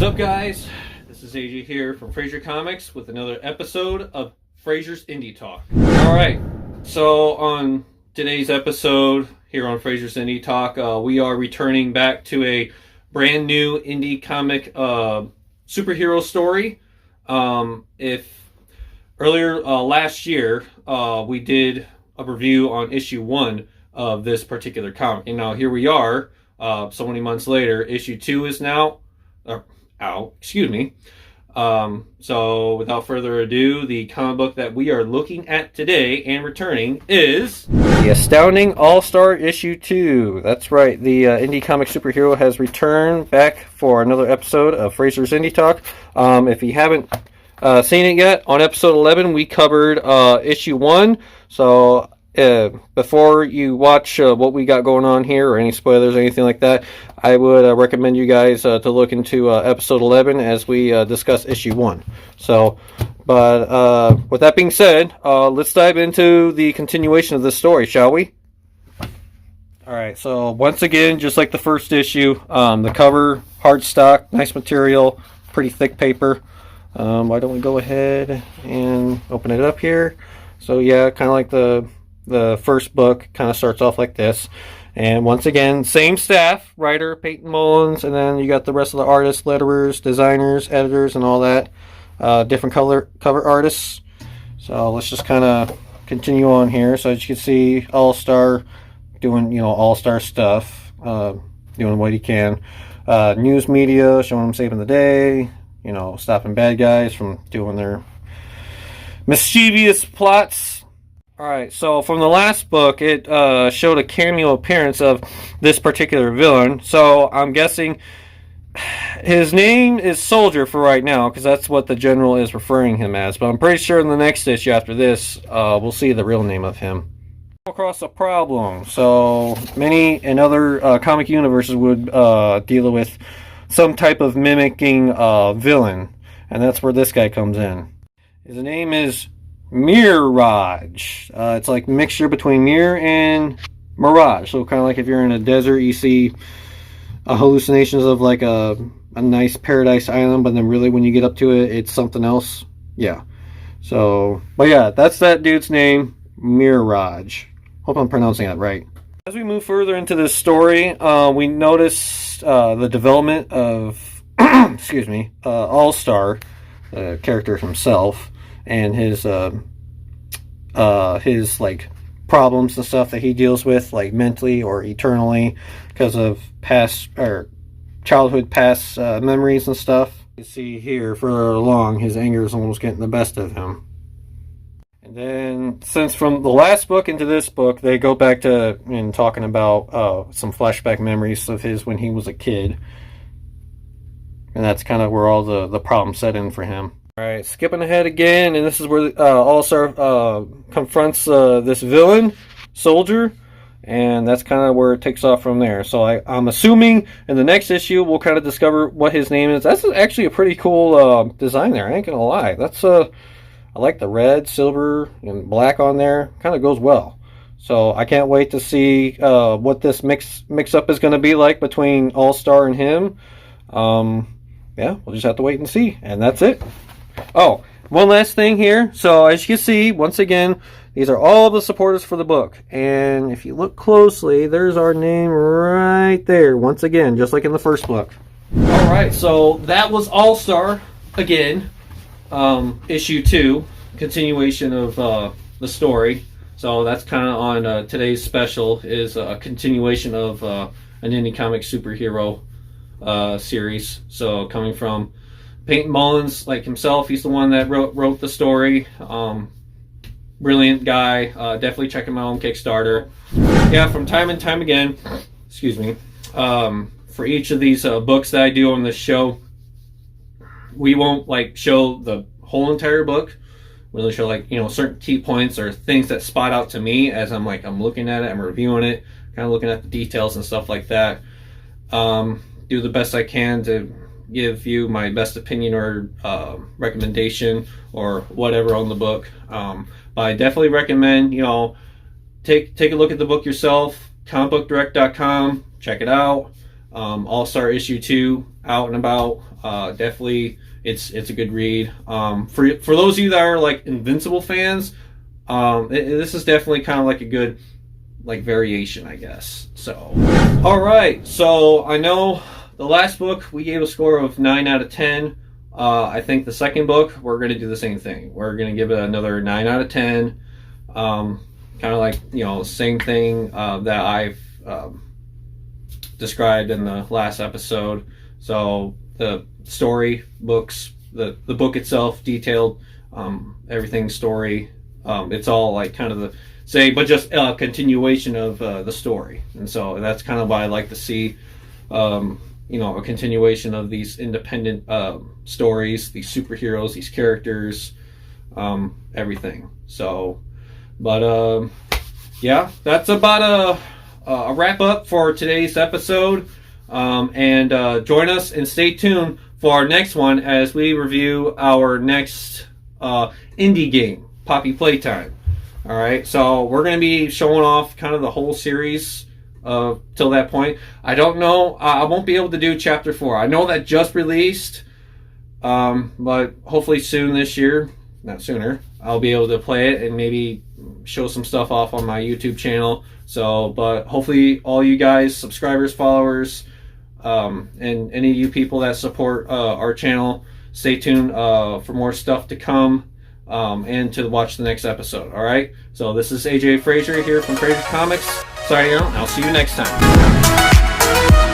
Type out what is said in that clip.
up, guys? This is AJ here from Fraser Comics with another episode of Fraser's Indie Talk. Alright, so on today's episode here on Fraser's Indie Talk, we are returning back to a brand new indie comic superhero story. If earlier last year we did a review on issue 1 of this particular comic, and now here we are so many months later. Issue 2 is now out, excuse me. So without further ado, the comic book that we are looking at today and returning is The Astounding All-Star Issue 2. That's right, the indie comic superhero has returned back for another episode of Fraser's Indie Talk. If you haven't seen it yet, on episode 11 we covered issue 1. So before you watch what we got going on here, or any spoilers or anything like that, I would recommend you guys to look into episode 11 as we discuss issue 1. So, but with that being said, let's dive into the continuation of this story, shall we? Alright, so once again, just like the first issue, the cover, hard stock, nice material, pretty thick paper. Why don't we go ahead and open it up here? So yeah, kind of like the first book, kind of starts off like this. And once again, same staff, writer Peyton Mullins, and then you got the rest of the artists, letterers, designers, editors, and all that. Different cover artists. So let's just kind of continue on here. So as you can see, All-Star doing, All-Star stuff, doing what he can. News media, showing him saving the day, stopping bad guys from doing their mischievous plots. Alright, so from the last book, it showed a cameo appearance of this particular villain. So I'm guessing his name is Soldier for right now, because that's what the general is referring him as. But I'm pretty sure in the next issue after this, we'll see the real name of him. Across a problem. So many in other comic universes would deal with some type of mimicking villain. And that's where this guy comes in. His name is Mirage. It's like mixture between mirror and mirage. So kind of like if you're in a desert, you see hallucinations of like a nice paradise island, but then really when you get up to it, it's something else. Yeah. So, but yeah, that's that dude's name, Mirage. Hope I'm pronouncing that right. As we move further into this story, we notice the development of excuse me, All-Star, the character himself, and his like problems and stuff that he deals with, like mentally or eternally, because of past or childhood past memories and stuff. You see here, further along, his anger is almost getting the best of him. And then, since from the last book into this book, they go back to talking about some flashback memories of his when he was a kid, and that's kind of where all the problems set in for him. Alright, skipping ahead again, and this is where All-Star confronts this villain, Soldier, and that's kind of where it takes off from there. So I'm assuming in the next issue we'll kind of discover what his name is. That's actually a pretty cool design there, I ain't gonna lie. That's I like the red, silver, and black on there. Kind of goes well. So I can't wait to see what this mix-up is going to be like between All-Star and him. Yeah, we'll just have to wait and see, and that's it. Oh, one last thing here. So as you can see, once again, these are all the supporters for the book. And if you look closely, there's our name right there. Once again, just like in the first book. Alright, so that was All-Star again. Issue 2, continuation of the story. So that's kind of on today's special, is a continuation of an indie comic superhero series. So coming from Peyton Mullins, like himself, he's the one that wrote the story. Brilliant guy. Definitely check him out on Kickstarter. Yeah, from time and time again, excuse me, for each of these books that I do on this show, we won't like show the whole entire book. We'll show like certain key points or things that spot out to me as I'm looking at it, I'm reviewing it, kind of looking at the details and stuff like that. Do the best I can to give you my best opinion or recommendation or whatever on the book. But I definitely recommend take a look at the book yourself. comicbookdirect.com, check it out. All-Star issue 2 out and about. Definitely, it's a good read. For those of you that are like Invincible fans, this is definitely kind of like a good like variation, I guess. So, all right. So I know the last book we gave a score of 9 out of 10. I think the second book we're going to do the same thing. We're going to give it another 9 out of 10. Kind of like, you know, same thing that I've described in the last episode. So the story books, the book itself, detailed, everything story. It's all like kind of the same, but just a continuation of the story. And so that's kind of why I like to see, you know, a continuation of these independent stories, these superheroes, these characters, everything. So, but yeah, that's about a wrap up for today's episode. And join us and stay tuned for our next one as we review our next indie game, Poppy Playtime. All right, so we're going to be showing off kind of the whole series till that point. I don't know. I won't be able to do Chapter 4. I know that just released, but hopefully soon this year, not sooner, I'll be able to play it and maybe show some stuff off on my YouTube channel. So, but hopefully all you guys, subscribers, followers, and any of you people that support our channel, stay tuned for more stuff to come. And to watch the next episode. All right. So this is AJ Fraser here from Fraser Comics. Signing out. And I'll see you next time.